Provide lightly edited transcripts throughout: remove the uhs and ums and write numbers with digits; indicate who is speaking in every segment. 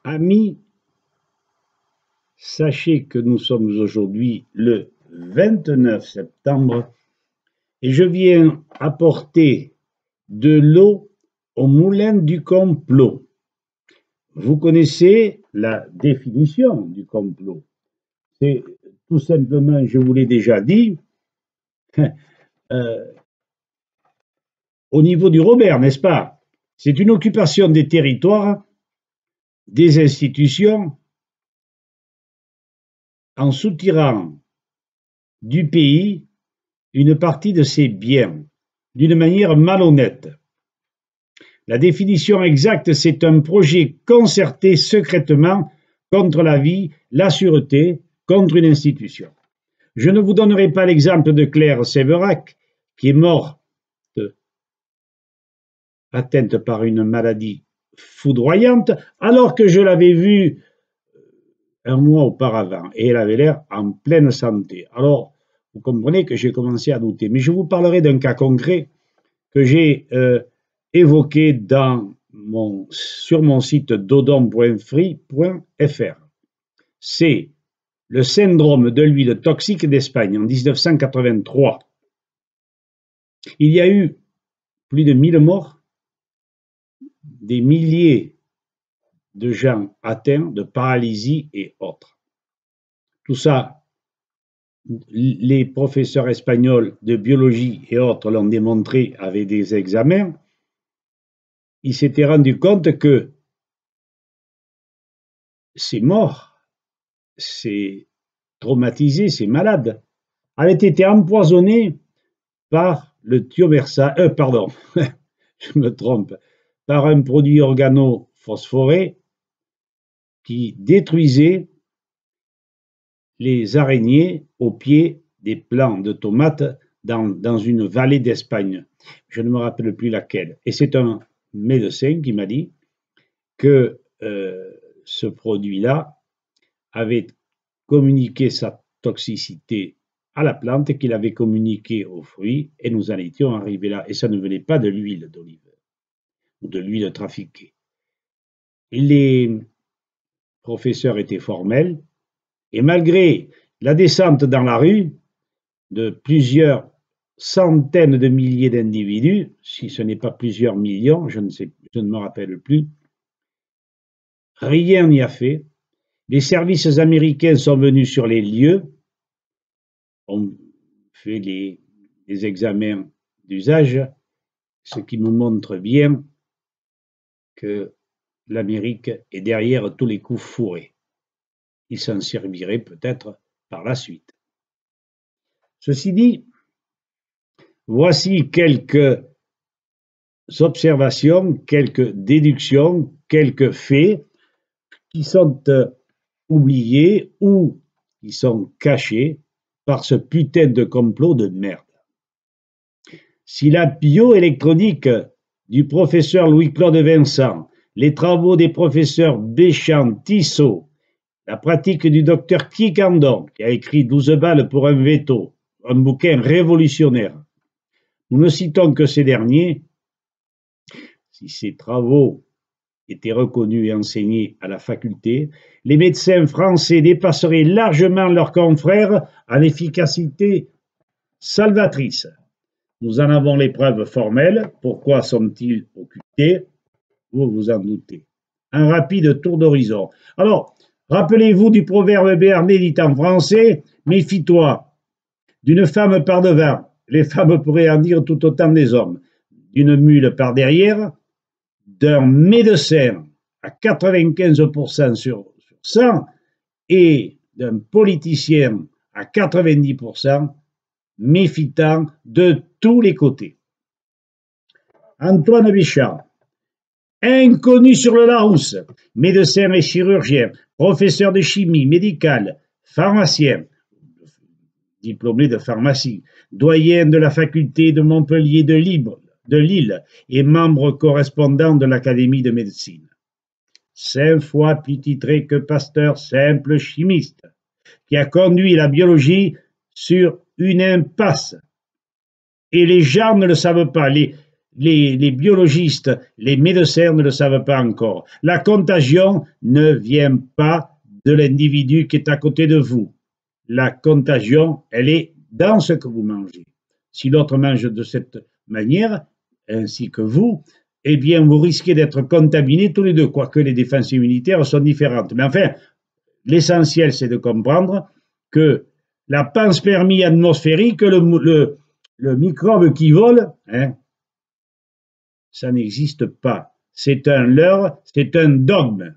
Speaker 1: Amis, sachez que nous sommes aujourd'hui le 29 septembre et je viens apporter de l'eau au moulin du complot. Vous connaissez la définition du complot. C'est tout simplement, je vous l'ai déjà dit, au niveau du Robert, n'est-ce pas? C'est une occupation des territoires, des institutions, en soutirant du pays une partie de ses biens, d'une manière malhonnête. La définition exacte, c'est un projet concerté secrètement contre la vie, la sûreté, contre une institution. Je ne vous donnerai pas l'exemple de Claire Séverac, qui est morte atteinte par une maladie foudroyante, alors que je l'avais vue un mois auparavant, et elle avait l'air en pleine santé. Alors, vous comprenez que j'ai commencé à douter. Mais je vous parlerai d'un cas concret que j'ai évoqué sur mon site dodon.free.fr. C'est le syndrome de l'huile toxique d'Espagne en 1983. Il y a eu plus de 1000 morts, des milliers de gens atteints de paralysie et autres. Tout ça, les professeurs espagnols de biologie et autres l'ont démontré avec des examens. Ils s'étaient rendus compte que ces morts, ces traumatisés, ces malades, avaient été empoisonnés par le thiomersal, pardon, je me trompe, par un produit organophosphoré qui détruisait les araignées au pied des plants de tomates dans une vallée d'Espagne. Je ne me rappelle plus laquelle. Et c'est un médecin qui m'a dit que ce produit-là avait communiqué sa toxicité à la plante, qu'il avait communiqué aux fruits, et nous en étions arrivés là. Et ça ne venait pas de l'huile d'olive ou de l'huile trafiquée. Les professeurs étaient formels, et malgré la descente dans la rue de plusieurs centaines de milliers d'individus, si ce n'est pas plusieurs millions, je ne me rappelle plus, rien n'y a fait. Les services américains sont venus sur les lieux, ont fait les examens d'usage, ce qui me montre bien que l'Amérique est derrière tous les coups fourrés. Il s'en servirait peut-être par la suite. Ceci dit, voici quelques observations, quelques déductions, quelques faits qui sont oubliés ou qui sont cachés par ce putain de complot de merde. Si la bioélectronique du professeur Louis-Claude Vincent, les travaux des professeurs Béchamp, Tissot, la pratique du docteur Quiquendone, qui a écrit 12 balles pour un veto, un bouquin révolutionnaire, nous ne citons que ces derniers, si ces travaux étaient reconnus et enseignés à la faculté, les médecins français dépasseraient largement leurs confrères à l'efficacité salvatrice. Nous en avons les preuves formelles. Pourquoi sont-ils occultés? Vous vous en doutez. Un rapide tour d'horizon. Alors, rappelez-vous du proverbe béarnais dit en français, méfie-toi d'une femme par devant. Les femmes pourraient en dire tout autant des hommes. D'une mule par derrière, d'un médecin à 95% sur 100 et d'un politicien à 90%, méfitant de tous les côtés. Antoine Béchamp, inconnu sur le Larousse, médecin et chirurgien, professeur de chimie médicale, pharmacien, diplômé de pharmacie, doyen de la faculté de Montpellier de Lille et membre correspondant de l'Académie de médecine. 5 fois plus titré que Pasteur, simple chimiste, qui a conduit la biologie sur une impasse. Et les gens ne le savent pas. les biologistes, les médecins ne le savent pas encore. La contagion ne vient pas de l'individu qui est à côté de vous. La contagion, elle est dans ce que vous mangez. Si l'autre mange de cette manière, ainsi que vous, eh bien, vous risquez d'être contaminés tous les deux, quoique les défenses immunitaires sont différentes. Mais enfin, l'essentiel, c'est de comprendre que la panspermie atmosphérique, le microbe qui vole, hein, ça n'existe pas. C'est un leurre, c'est un dogme.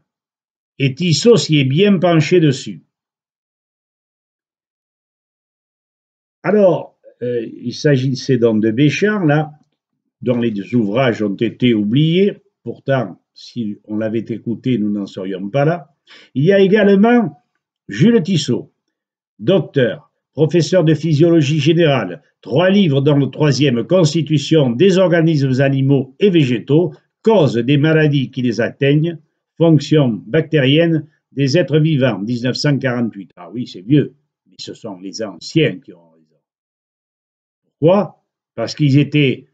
Speaker 1: Et Tissot s'y est bien penché dessus. Alors, il s'agissait donc de Béchard, là, dont les ouvrages ont été oubliés. Pourtant, si on l'avait écouté, nous n'en serions pas là. Il y a également Jules Tissot, docteur, professeur de physiologie générale, 3 livres dans le 3e, Constitution des organismes animaux et végétaux, cause des maladies qui les atteignent, fonction bactérienne des êtres vivants, 1948. Ah oui, c'est vieux, mais ce sont les anciens qui ont raison. Pourquoi? Parce qu'ils étaient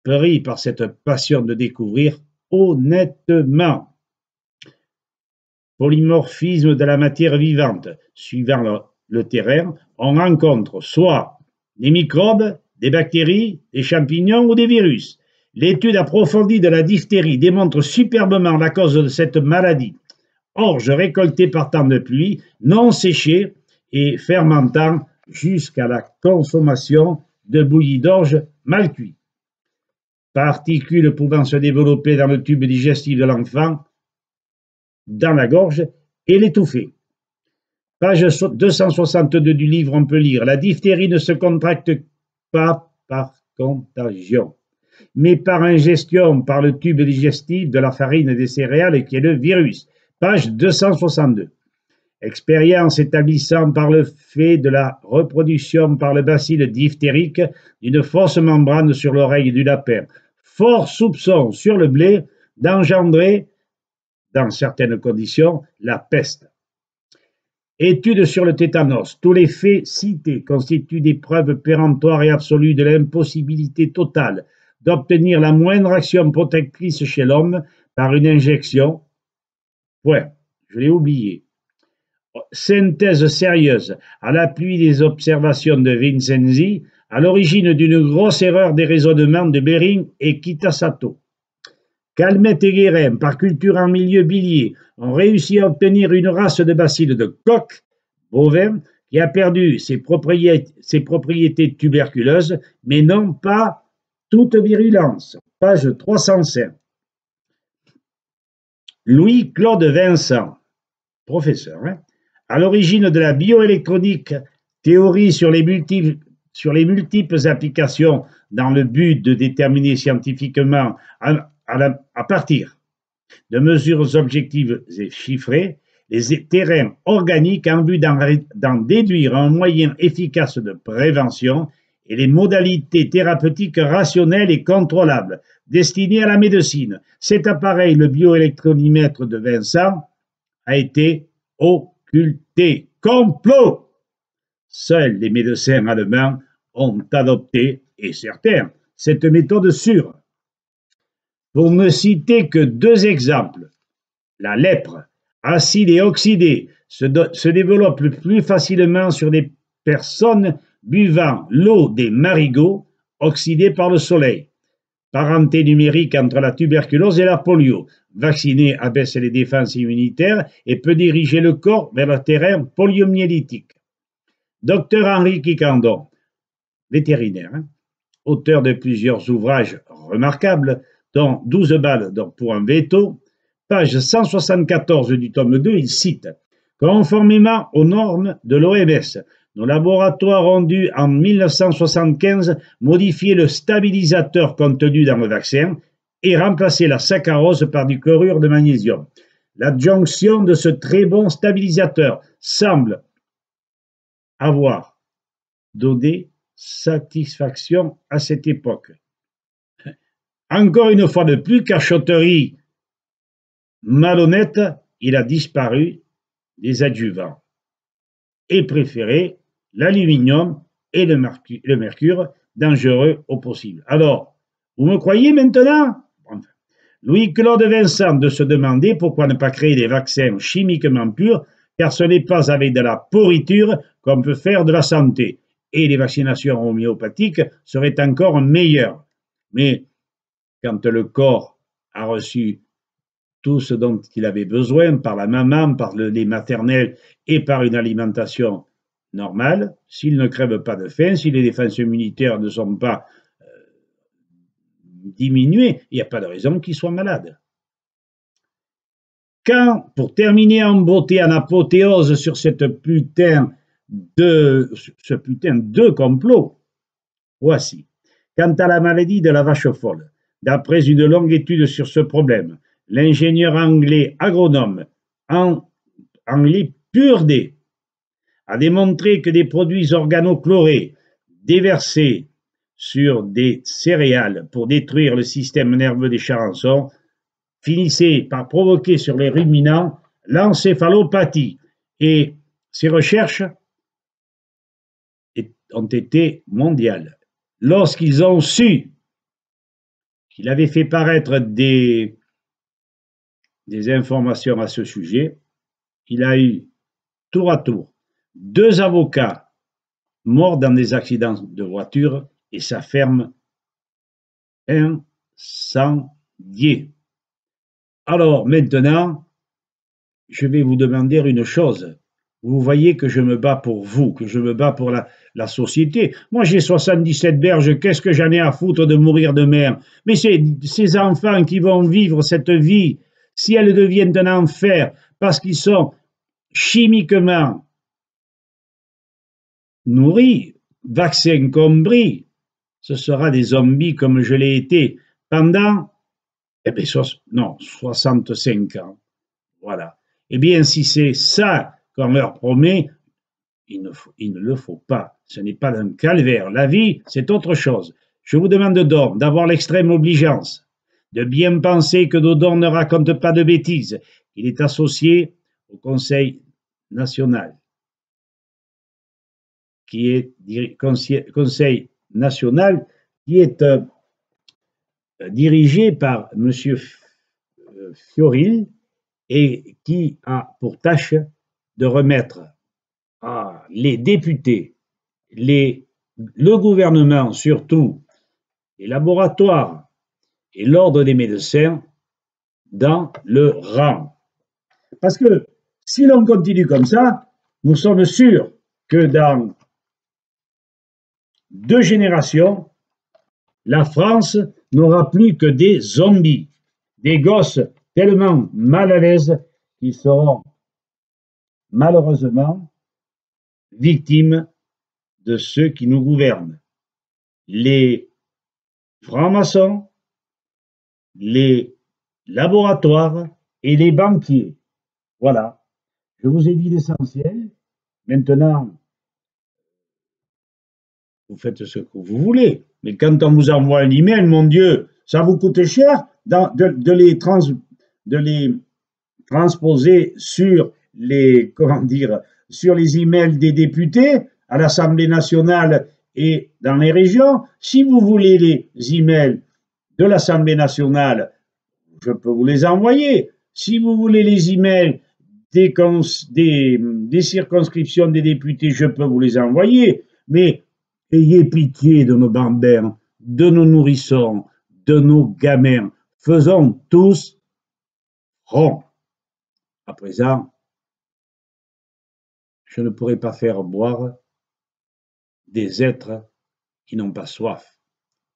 Speaker 1: pris par cette passion de découvrir honnêtement. Polymorphisme de la matière vivante. Suivant le terrain, on rencontre soit des microbes, des bactéries, des champignons ou des virus. L'étude approfondie de la diphtérie démontre superbement la cause de cette maladie. Orge récoltée par temps de pluie, non séchée et fermentant jusqu'à la consommation de bouillie d'orge mal cuit. Particules pouvant se développer dans le tube digestif de l'enfant, dans la gorge, et l'étouffer. Page 262 du livre, on peut lire: la diphtérie ne se contracte pas par contagion, mais par ingestion par le tube digestif de la farine des céréales qui est le virus. Page 262. Expérience établissant par le fait de la reproduction par le bacille diphtérique d'une fausse membrane sur l'oreille du lapin. Fort soupçon sur le blé d'engendrer, dans certaines conditions, la peste. Étude sur le tétanos. Tous les faits cités constituent des preuves péremptoires et absolues de l'impossibilité totale d'obtenir la moindre action protectrice chez l'homme par une injection. Ouais, je l'ai oublié. Synthèse sérieuse à l'appui des observations de Vincenzi, à l'origine d'une grosse erreur des raisonnements de Behring et Kitasato. Calmette et Guérin, par culture en milieu bilier, ont réussi à obtenir une race de bacilles de coq, bovin, qui a perdu ses propriétés tuberculeuses, mais non pas toute virulence. Page 305. Louis-Claude Vincent, professeur, à l'origine de la bioélectronique, théorie sur les multiples applications dans le but de déterminer scientifiquement à partir de mesures objectives et chiffrées les terrains organiques en vue d'en déduire un moyen efficace de prévention et les modalités thérapeutiques rationnelles et contrôlables destinées à la médecine. Cet appareil, le bioélectronimètre de Vincent, a été occulté. Complot! Seuls les médecins allemands ont adopté, et certains, cette méthode sûre. Pour ne citer que 2 exemples, la lèpre, acide et oxydée, se développe plus facilement sur des personnes buvant l'eau des marigots oxydée par le soleil. Parenté numérique entre la tuberculose et la polio. Vacciner abaisse les défenses immunitaires et peut diriger le corps vers le terrain poliomyélitique. Docteur Henri Quiquendone, vétérinaire, auteur de plusieurs ouvrages remarquables, dont 12 balles pour un veto, page 174 du tome 2, il cite: conformément aux normes de l'OMS, nos laboratoires ont dû, en 1975, modifier le stabilisateur contenu dans le vaccin et remplacer la saccharose par du chlorure de magnésium. L'adjonction de ce très bon stabilisateur semble avoir donné satisfaction à cette époque. Encore une fois de plus, cachotterie malhonnête, il a disparu des adjuvants et préféré l'aluminium et le mercure, dangereux au possible. Alors, Vous me croyez maintenant? Enfin, Louis-Claude Vincent de se demander pourquoi ne pas créer des vaccins chimiquement purs, car ce n'est pas avec de la pourriture qu'on peut faire de la santé. Et les vaccinations homéopathiques seraient encore meilleures. Mais quand le corps a reçu tout ce dont il avait besoin par la maman, par le lait maternel et par une alimentation normale, s'il ne crève pas de faim, si les défenses immunitaires ne sont pas diminuées, il n'y a pas de raison qu'il soit malade. Quand, pour terminer en beauté, en apothéose sur ce putain de complot, voici. Quant à la maladie de la vache folle, d'après une longue étude sur ce problème, l'ingénieur anglais agronome anglais Purdey a démontré que des produits organochlorés déversés sur des céréales pour détruire le système nerveux des charançons finissaient par provoquer sur les ruminants l'encéphalopathie. Et ces recherches ont été mondiales. Lorsqu'ils ont su qu'il avait fait paraître des informations à ce sujet, il a eu tour à tour 2 avocats morts dans des accidents de voiture et sa ferme incendiée. Alors maintenant, je vais vous demander une chose. Vous voyez que je me bats pour vous, que je me bats pour la société. Moi, j'ai 77 berges, qu'est-ce que j'en ai à foutre de mourir de mer? Mais ces enfants qui vont vivre cette vie, si elles deviennent un enfer, parce qu'ils sont chimiquement nourris, vaccins compris, ce sera des zombies comme je l'ai été pendant 65 ans. Voilà. Eh bien, si c'est ça qu'on leur promet, il ne le faut pas. Ce n'est pas un calvaire. La vie, c'est autre chose. Je vous demande donc d'avoir l'extrême obligeance, de bien penser que Dodon ne raconte pas de bêtises. Il est associé au Conseil national, qui est Conseil national, qui est dirigé par M. Fioril et qui a pour tâche de remettre les députés, le gouvernement surtout, les laboratoires et l'ordre des médecins dans le rang. Parce que si l'on continue comme ça, nous sommes sûrs que dans 2 générations, la France n'aura plus que des zombies, des gosses tellement mal à l'aise qu'ils seront malheureusement victimes de ceux qui nous gouvernent. Les francs-maçons, les laboratoires et les banquiers. Voilà. Je vous ai dit l'essentiel. Maintenant, vous faites ce que vous voulez. Mais quand on vous envoie un email, mon Dieu, ça vous coûte cher de les transposer sur les, sur les emails des députés à l'Assemblée nationale et dans les régions. Si vous voulez les emails de l'Assemblée nationale, je peux vous les envoyer. Si vous voulez les emails des circonscriptions des députés, je peux vous les envoyer. Mais ayez pitié de nos bambins, de nos nourrissons, de nos gamins. Faisons tous front. À présent, je ne pourrai pas faire boire des êtres qui n'ont pas soif.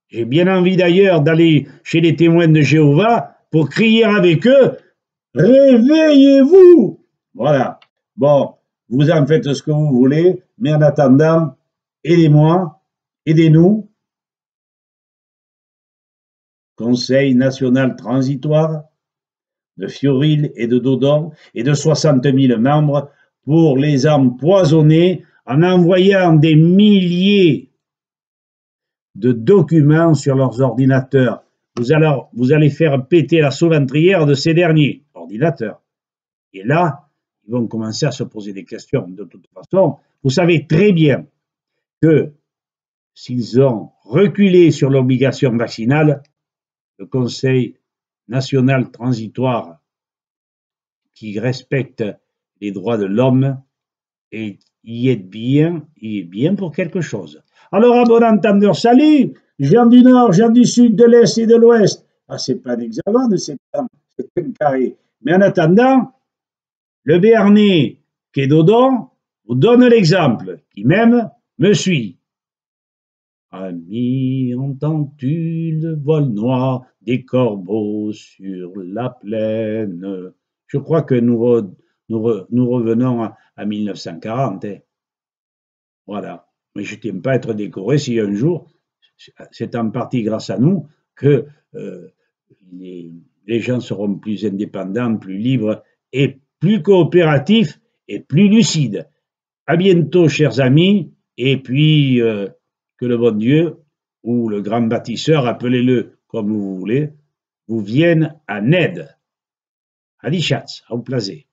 Speaker 1: J'ai bien envie d'ailleurs d'aller chez les témoins de Jéhovah pour crier avec eux « Réveillez-vous » Voilà. Bon, vous en faites ce que vous voulez, mais en attendant, aidez-moi, aidez-nous. Conseil national transitoire de Fioril et de Dodon et de 60 000 membres pour les empoisonner en envoyant des milliers de documents sur leurs ordinateurs. Vous allez faire péter la sauventrière de ces derniers ordinateurs. Et là, ils vont commencer à se poser des questions. De toute façon, vous savez très bien que s'ils ont reculé sur l'obligation vaccinale, le Conseil national transitoire qui respecte les droits de l'homme, et il est bien pour quelque chose. Alors, à bon entendeur, salut, gens du Nord, gens du Sud, de l'Est et de l'Ouest. Ah, c'est pas un hexagone, c'est un carré. Mais en attendant, le Béarnais qui est Dodon vous donne l'exemple, qui même me suit. Ami, entends-tu le vol noir des corbeaux sur la plaine? Je crois que nous revenons à 1940. Hein. Voilà. Mais je ne tiens pas à être décoré si un jour, c'est en partie grâce à nous que les gens seront plus indépendants, plus libres et plus coopératifs et plus lucides. À bientôt, chers amis, et puis que le bon Dieu ou le grand bâtisseur, appelez-le comme vous voulez, vous vienne en aide. Allez, chats, au plaisir.